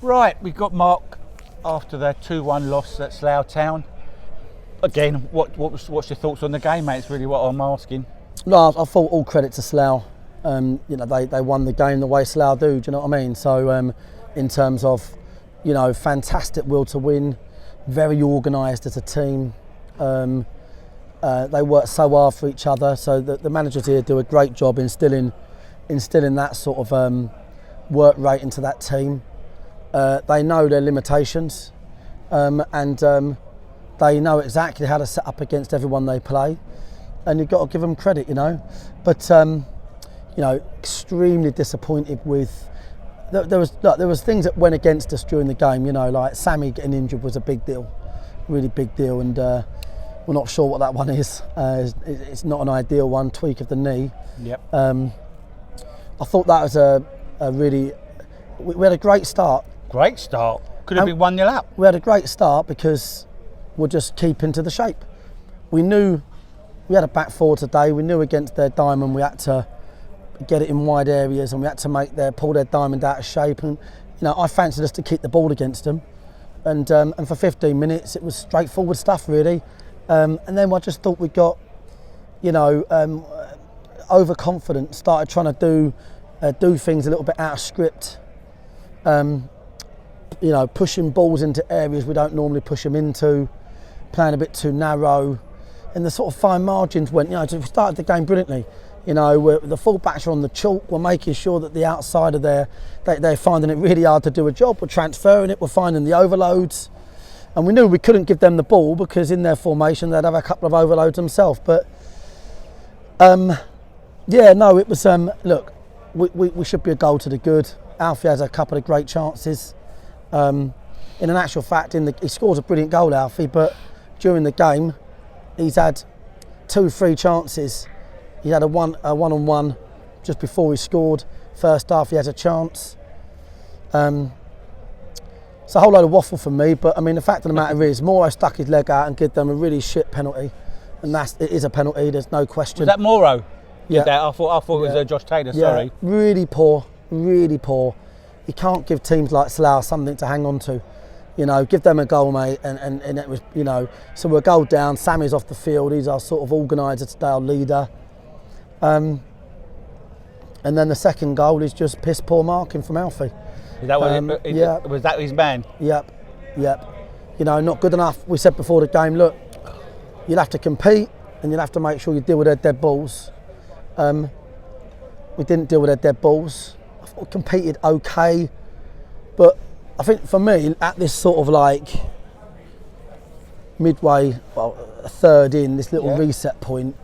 Right, we've got Mark after their 2-1 loss at Slough Town. Again, what's your thoughts on the game, mate? It's really what I'm asking. No, I thought all credit to Slough. They won the game the way Slough do. Do you know what I mean? So, in terms of, fantastic will to win, very organised as a team. They work so hard for each other. So the managers here do a great job instilling that sort of work rate into that team. They know their limitations, and they know exactly how to set up against everyone they play, and you've got to give them credit, But extremely disappointed with. There was things that went against us during the game, like Sammy getting injured was a big deal, really big deal, and we're not sure what that one is. It's not an ideal one, tweak of the knee. Yep. I thought that was a really. We had a great start. Great start. Could have been 1-0 up. We had a great start because we're just keeping to the shape. We knew we had a back four today. We knew against their diamond we had to get it in wide areas, and we had to pull their diamond out of shape. And I fancied us to keep the ball against them. And for 15 minutes it was straightforward stuff really. And then I just thought we got, overconfident. Started trying to do things a little bit out of script. Pushing balls into areas we don't normally push them into, playing a bit too narrow, and the sort of fine margins went. We started the game brilliantly. The full-backs are on the chalk. We're making sure that the outside of they're finding it really hard to do a job. We're transferring it. We're finding the overloads, and we knew we couldn't give them the ball because in their formation they'd have a couple of overloads themselves. But it was. Look, we should be a goal to the good. Alfie has a couple of great chances. In an actual fact, he scores a brilliant goal, Alfie, but during the game he's had 2-3 chances. He had a one-on-one just before he scored. First half he had a chance. It's a whole load of waffle from me, but the fact of the matter is Moro stuck his leg out and gave them a really shit penalty, and it is a penalty, there's no question. Was that Moro? Yeah. I thought it was Josh Taylor, sorry. Yeah, really poor. You can't give teams like Slough something to hang on to. Give them a goal, mate, and it was, so we're a goal down. Sammy's off the field. He's our sort of organiser-style leader. And then the second goal is just piss poor marking from Alfie. Is that what was that his man? Yep. Not good enough. We said before the game, look, you'll have to compete and you'll have to make sure you deal with their dead balls. We didn't deal with their dead balls. I thought we competed okay, but I think for me, at this sort of midway, a third in, this little reset point,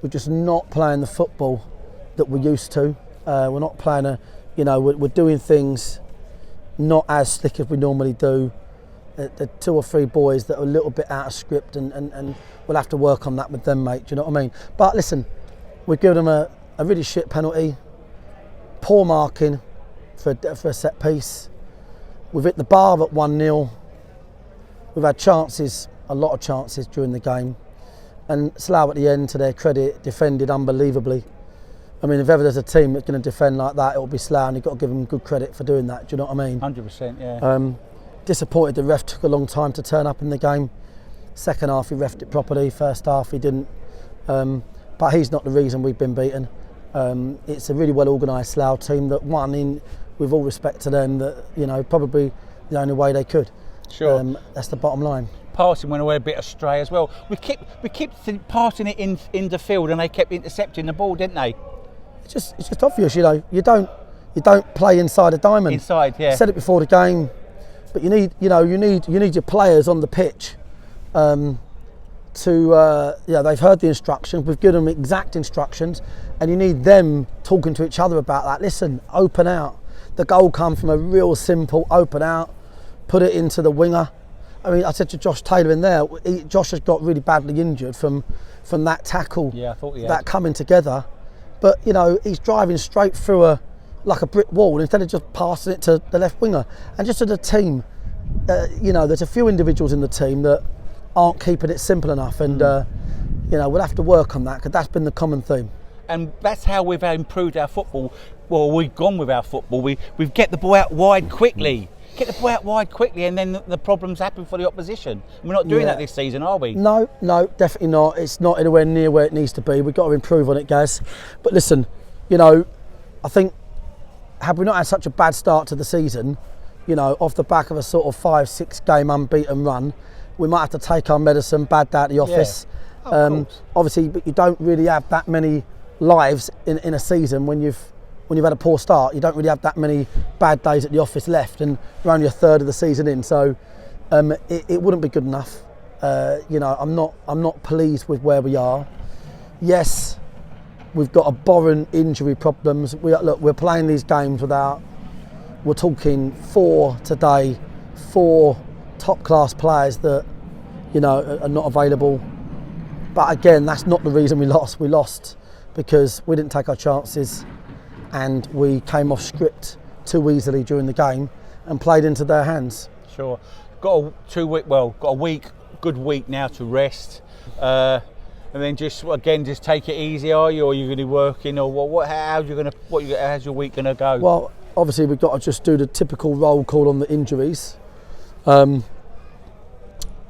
we're just not playing the football that we're used to. We're not playing we're doing things not as slick as we normally do. The 2 or 3 boys that are a little bit out of script, and we'll have to work on that with them, mate. Do you know what I mean? But listen, we've given them a really shit penalty, poor marking for a set piece. We've hit the bar at 1-0. We've had chances, a lot of chances during the game. And Slough at the end, to their credit, defended unbelievably. If ever there's a team that's going to defend like that, it'll be Slough, and you've got to give them good credit for doing that. Do you know what I mean? 100%, yeah. Disappointed the ref took a long time to turn up in the game. Second half he refed it properly. First half he didn't. But he's not the reason we've been beaten. It's a really well organised Slough team that won in, with all respect to them, that probably the only way they could. Sure. That's the bottom line. Passing went away a bit astray as well. We kept passing it in the field, and they kept intercepting the ball, didn't they? It's just obvious, you don't play inside a diamond. Inside, yeah. I said it before the game, but you need your players on the pitch. They've heard the instructions. We've given them exact instructions, and you need them talking to each other about that. Listen, open out. The goal come from a real simple open out, put it into the winger. I said to Josh Taylor in there, Josh has got really badly injured from that tackle. Yeah, I thought he had. That coming together. But he's driving straight through like a brick wall instead of just passing it to the left winger. And just as a team, there's a few individuals in the team that aren't keeping it simple enough, and we'll have to work on that, because that's been the common theme. And that's how we've improved our football. Well, we've gone with our football. We get the ball out wide quickly. get the ball out wide quickly, and then the problems happen for the opposition. We're not doing that this season, are we? No, definitely not. It's not anywhere near where it needs to be. We've got to improve on it, Gaz. But listen, I think, had we not had such a bad start to the season, off the back of a sort of 5-6 game unbeaten run, we might have to take our medicine, bad day at the office. Yeah. Obviously, but you don't really have that many lives in a season when you've had a poor start. You don't really have that many bad days at the office left, and we're only a third of the season in, so it wouldn't be good enough. I'm not pleased with where we are. Yes, we've got abhorrent injury problems. We're playing these games without. We're talking 4 today, 4 top class players that are not available. But again, that's not the reason we lost. We lost because we didn't take our chances, and we came off script too easily during the game and played into their hands. Sure. Got a good week now to rest, and then just take it easy. Are you, or are you going to be working, or how's your week going to go? Well, obviously we've got to just do the typical roll call on the injuries. I'm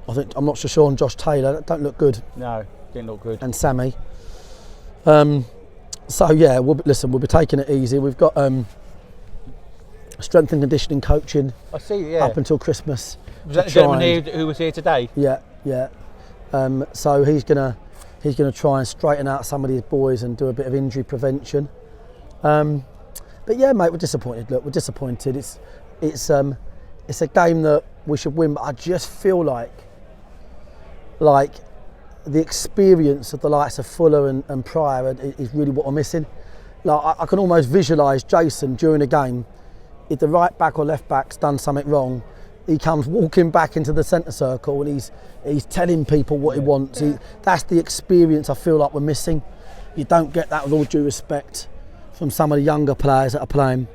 not so sure on Josh Taylor. Don't look good. No, didn't look good. And Sammy. So yeah, we'll be taking it easy. We've got strength and conditioning coaching. I see. Yeah. Up until Christmas. Was that the gentleman who was here today? Yeah. So he's gonna try and straighten out some of these boys and do a bit of injury prevention. But yeah, mate, we're disappointed. Look, we're disappointed. It's a game that we should win, but I just feel like the experience of the likes of Fuller and Pryor is really what we're missing. Like I can almost visualise Jason during a game. If the right back or left back's done something wrong, he comes walking back into the centre circle and he's telling people what he wants. That's the experience I feel like we're missing. You don't get that, with all due respect, from some of the younger players that are playing.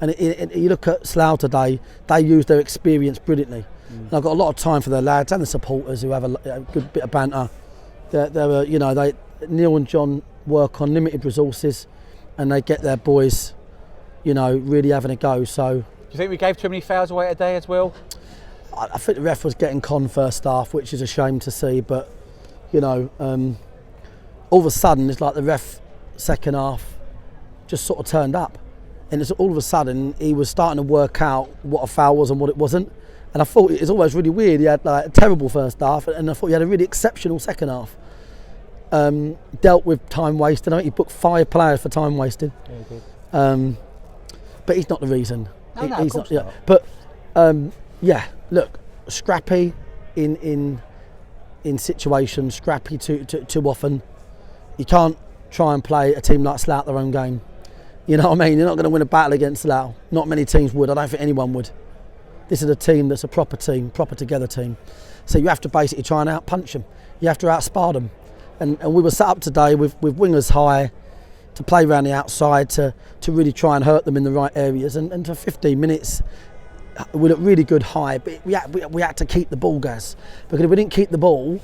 And you look at Slough today, they use their experience brilliantly. And I've got a lot of time for their lads and the supporters who have a good bit of banter. Neil and John work on limited resources, and they get their boys, really having a go. So, do you think we gave too many fouls away today as well? I think the ref was getting con first half, which is a shame to see. But all of a sudden, it's like the ref second half just sort of turned up, and it's all of a sudden he was starting to work out what a foul was and what it wasn't. And I thought it was always really weird. He had like a terrible first half, and I thought he had a really exceptional second half. Dealt with time wasted. I think he booked 5 players for time wasted. Yeah, he did. But he's not the reason. Of course not. But look, scrappy in situations, scrappy too often. You can't try and play a team like Slough their own game. You know what I mean? You're not going to win a battle against Slough. Not many teams would. I don't think anyone would. This is a team that's a proper team, proper together team. So you have to basically try and outpunch them. You have to outspar them. And we were set up today with wingers high to play around the outside to really try and hurt them in the right areas. And for 15 minutes, we looked really good high, but we had to keep the ball, Gaz. Because if we didn't keep the ball,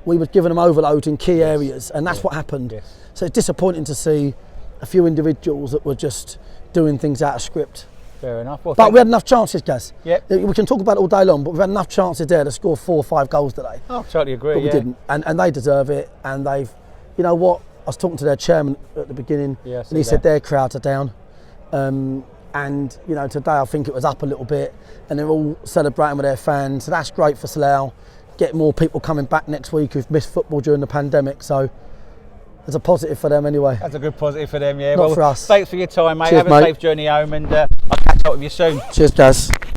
we were giving them overload in key areas, and that's what happened. Yes. So it's disappointing to see a few individuals that were just doing things out of script. Fair enough. Well, but we had enough chances, Gaz. Yep. We can talk about it all day long, but we've had enough chances there to score 4 or 5 goals today. Oh, totally agree. But we didn't, and they deserve it. And they've, you know what? I was talking to their chairman at the beginning, and he said their crowds are down. And today I think it was up a little bit, and they're all celebrating with their fans. So that's great for Slough. Get more people coming back next week who've missed football during the pandemic. So it's a positive for them anyway. That's a good positive for them, yeah. Not for us. Thanks for your time, mate. Cheers, Have a safe journey home, and I'll catch up with you soon. Cheers, Gaz.